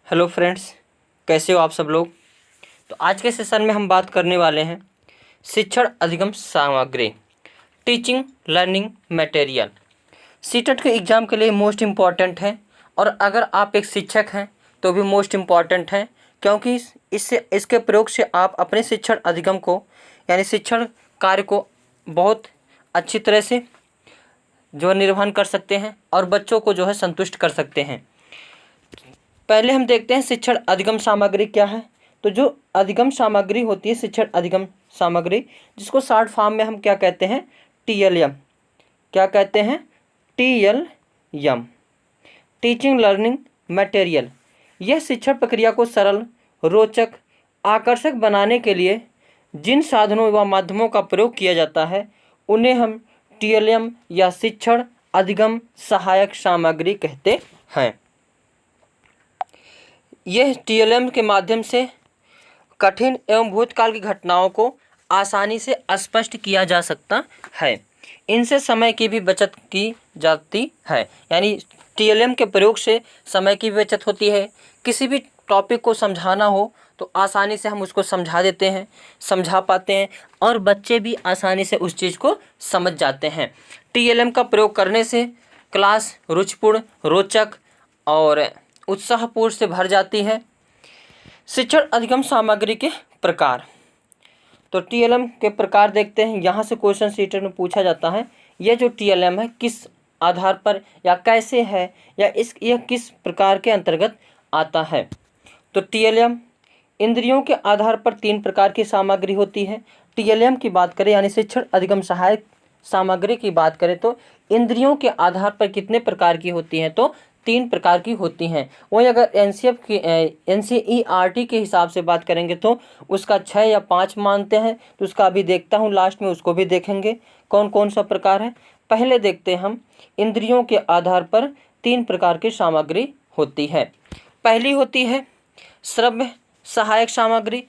Hello friends, कैसे हो आप सब लोग। तो आज के सेशन में हम बात करने वाले हैं शिक्षण अधिगम सामग्री, टीचिंग लर्निंग मटेरियल। सीटेट के एग्ज़ाम के लिए मोस्ट इम्पॉर्टेंट है और अगर आप एक शिक्षक हैं तो भी मोस्ट इम्पॉर्टेंट है, क्योंकि इसके प्रयोग से आप अपने शिक्षण अधिगम को यानी शिक्षण कार्य को बहुत अच्छी तरह से निर्वहन कर सकते हैं और बच्चों को संतुष्ट कर सकते हैं। पहले हम देखते हैं शिक्षण अधिगम सामग्री क्या है। तो जो अधिगम सामग्री होती है, शिक्षण अधिगम सामग्री, जिसको शॉर्ट फॉर्म में हम क्या कहते हैं, TLM। क्या कहते हैं, TLM, टीचिंग लर्निंग मटेरियल। यह शिक्षण प्रक्रिया को सरल, रोचक, आकर्षक बनाने के लिए जिन साधनों व माध्यमों का प्रयोग किया जाता है उन्हें हम TLM या शिक्षण अधिगम सहायक सामग्री कहते हैं। यह TLM के माध्यम से कठिन एवं भूतकाल की घटनाओं को आसानी से स्पष्ट किया जा सकता है। इनसे समय की भी बचत की जाती है, यानी TLM के प्रयोग से समय की भी बचत होती है। किसी भी टॉपिक को समझाना हो तो आसानी से हम उसको समझा देते हैं, समझा पाते हैं और बच्चे भी आसानी से उस चीज़ को समझ जाते हैं। TLM का प्रयोग करने से क्लास रुचिपूर्ण, रोचक और उत्साहपूर्ण से भर जाती है। शिक्षण अधिगम सामग्री के प्रकार, तो TLM के प्रकार देखते हैं। यहाँ से क्वेश्चन सीटेट में पूछा जाता है, यह जो TLM है किस आधार पर या कैसे है या यह किस प्रकार के अंतर्गत आता है। तो TLM इंद्रियों के आधार पर 3 प्रकार की सामग्री होती है। TLM की बात करें यानी शिक्षण अधिगम सहायक सामग्री की बात करें तो इंद्रियों के आधार पर कितने प्रकार की होती हैं, तो 3 प्रकार की होती हैं। वहीं अगर NCERT के हिसाब से बात करेंगे तो उसका 6 या 5 मानते हैं। तो उसका अभी देखता हूँ, लास्ट में उसको भी देखेंगे कौन कौन सा प्रकार है। पहले देखते हैं हम, इंद्रियों के आधार पर 3 प्रकार की सामग्री होती है। पहली होती है श्रव्य सहायक सामग्री,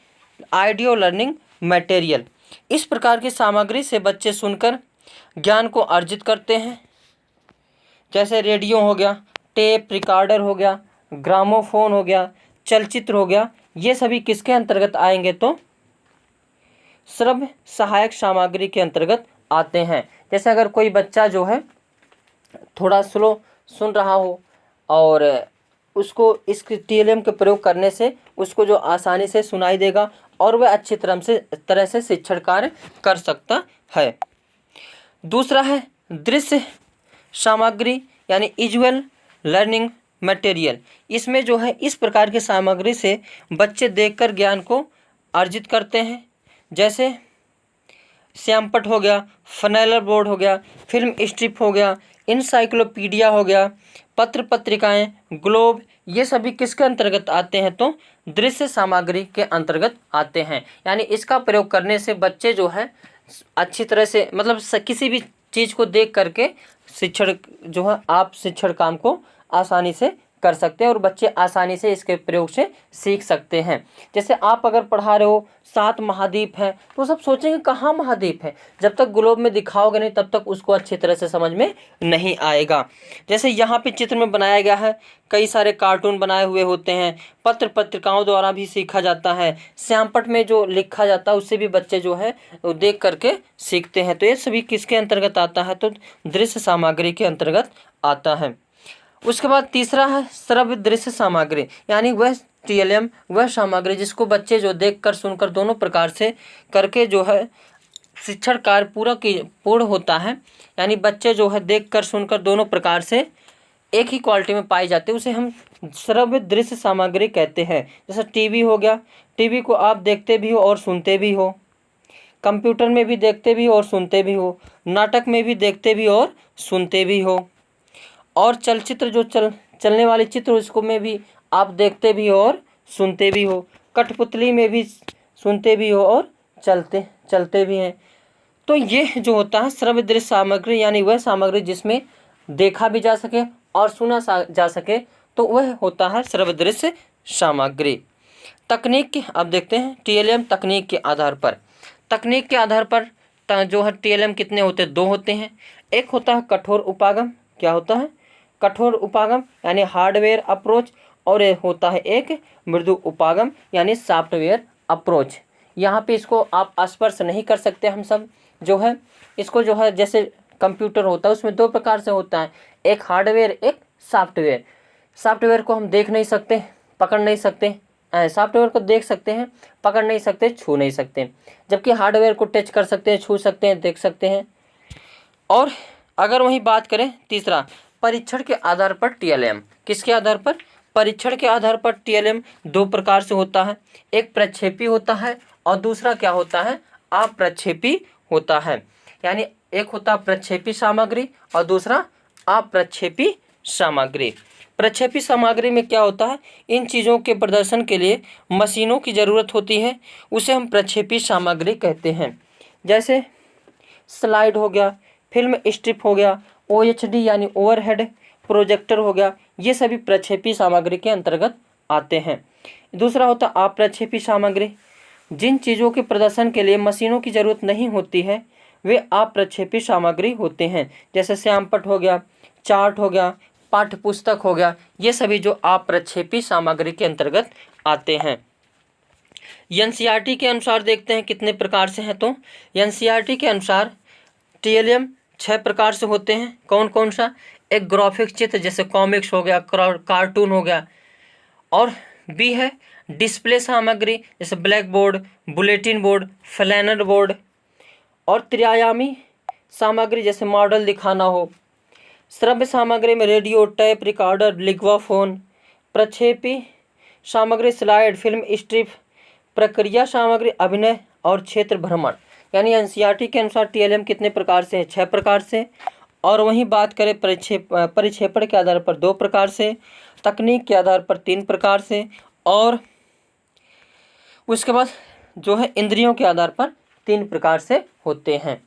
ऑडियो लर्निंग मटेरियल। इस प्रकार की सामग्री से बच्चे सुनकर ज्ञान को अर्जित करते हैं। जैसे रेडियो हो गया, टेप रिकॉर्डर हो गया, ग्रामोफोन हो गया, चलचित्र हो गया, ये सभी किसके अंतर्गत आएंगे, तो श्रव्य सहायक सामग्री के अंतर्गत आते हैं। जैसे अगर कोई बच्चा थोड़ा स्लो सुन रहा हो और उसको इस TLM के प्रयोग करने से उसको आसानी से सुनाई देगा और वह अच्छी तरह से शिक्षण कार्य कर सकता है। दूसरा है दृश्य सामग्री यानी विजुअल लर्निंग मटेरियल। इसमें इस प्रकार की सामग्री से बच्चे देखकर ज्ञान को अर्जित करते हैं। जैसे श्यामपट्ट हो गया, फनेलर बोर्ड हो गया, फिल्म स्ट्रिप हो गया, इंसाइक्लोपीडिया हो गया, पत्र पत्रिकाएं, ग्लोब, ये सभी किसके अंतर्गत आते हैं, तो दृश्य सामग्री के अंतर्गत आते हैं। यानी इसका प्रयोग करने से बच्चे अच्छी तरह से किसी भी चीज़ को देख करके शिक्षण आप शिक्षण काम को आसानी से कर सकते हैं और बच्चे आसानी से इसके प्रयोग से सीख सकते हैं। जैसे आप अगर पढ़ा रहे हो 7 महाद्वीप हैं तो सब सोचेंगे कहाँ महाद्वीप है, जब तक ग्लोब में दिखाओगे नहीं तब तक उसको अच्छी तरह से समझ में नहीं आएगा। जैसे यहाँ पे चित्र में बनाया गया है, कई सारे कार्टून बनाए हुए होते हैं, पत्र पत्रिकाओं द्वारा भी सीखा जाता है, श्यामपट्ट में जो लिखा जाता है उससे भी बच्चे वो देख करके सीखते हैं। तो ये सभी किसके अंतर्गत आता है, तो दृश्य सामग्री के अंतर्गत आता है। उसके बाद तीसरा है श्रव्य दृश्य सामग्री, यानी वह TLM वह सामग्री जिसको बच्चे देखकर सुनकर दोनों प्रकार से करके शिक्षण कार्य पूर्ण होता है। यानी बच्चे देखकर सुनकर दोनों प्रकार से एक ही क्वालिटी में पाए जाते हैं, उसे हम श्रव्य दृश्य सामग्री कहते हैं। जैसे टीवी हो गया, टीवी को आप देखते भी हो और सुनते भी हो, कंप्यूटर में भी देखते भी हो और सुनते भी हो, नाटक में भी देखते भी और सुनते भी हो, और चलचित्र चलने वाले चित्र उसको में भी आप देखते भी हो और सुनते भी हो, कठपुतली में भी सुनते भी हो और चलते भी हैं। तो ये होता है श्रव्य दृश्य सामग्री, यानी वह सामग्री जिसमें देखा भी जा सके और सुना जा सके, तो वह होता है श्रव्य दृश्य सामग्री। तकनीक के अब देखते हैं TLM तकनीक के आधार पर। तकनीक के आधार पर TLM कितने होते हैं, 2 होते हैं। एक होता है कठोर उपागम, क्या होता है, कठोर उपागम यानी हार्डवेयर अप्रोच, और ये होता है एक मृदु उपागम यानी सॉफ्टवेयर अप्रोच। यहाँ पे इसको आप स्पर्श नहीं कर सकते। हम सब जो है इसको जो है जैसे कंप्यूटर होता है उसमें दो प्रकार से होता है, एक हार्डवेयर एक सॉफ्टवेयर। सॉफ्टवेयर को हम देख नहीं सकते, पकड़ नहीं सकते, सॉफ्टवेयर को देख सकते हैं, पकड़ नहीं सकते, छू नहीं सकते, जबकि हार्डवेयर को टच कर सकते हैं, छू सकते हैं, देख सकते हैं। और अगर वही बात करें तीसरा, परीक्षण के आधार पर टीएलएम, किसके आधार पर? परीक्षण के आधार पर टीएलएम दो प्रकार से होता है, एक प्रक्षेपी होता है और दूसरा क्या होता है? अप्रक्षेपी होता है। यानी एक होता प्रक्षेपी सामग्री और दूसरा अप्रक्षेपी सामग्री। प्रक्षेपी सामग्री में क्या होता है? इन चीज़ों के प्रदर्शन के लिए मशीनों की ज़रूरत होती है, उसे हम प्रक्षेपी सामग्री कहते हैं। जैसे स्लाइड हो गया, फिल्म स्ट्रिप हो गया, ओएचडी यानी ओवरहेड प्रोजेक्टर हो गया, ये सभी प्रक्षेपी सामग्री के अंतर्गत आते हैं। दूसरा होता अप्रक्षेपी सामग्री, जिन चीज़ों के प्रदर्शन के लिए मशीनों की ज़रूरत नहीं होती है वे अप्रक्षेपी सामग्री होते हैं। जैसे श्यामपट्ट हो गया, चार्ट हो गया, पाठ्य पुस्तक हो गया, ये सभी जो अप्रक्षेपी सामग्री के अंतर्गत आते हैं। एनसीईआरटी के अनुसार देखते हैं कितने प्रकार से हैं। तो एनसीईआरटी के अनुसार टीएलएम 6 प्रकार से होते हैं। कौन कौन सा? एक ग्राफिक चित्र जैसे कॉमिक्स हो गया, कार्टून हो गया, और बी है डिस्प्ले सामग्री जैसे blackboard, bulletin board, flannel board, और त्रिआयामी सामग्री जैसे मॉडल दिखाना हो। श्रव्य सामग्री में रेडियो, टेप रिकॉर्डर, लिग्वाफोन। प्रक्षेपी सामग्री स्लाइड, फिल्म स्ट्रिप। प्रक्रिया सामग्री अभिनय और क्षेत्र भ्रमण। यानी एनसीईआरटी के अनुसार टीएलएम कितने प्रकार से है? 6 प्रकार से। और वहीं बात करें परिक्षेपण के आधार पर 2 प्रकार से, तकनीक के आधार पर 3 प्रकार से, और उसके बाद जो है इंद्रियों के आधार पर 3 प्रकार से होते हैं।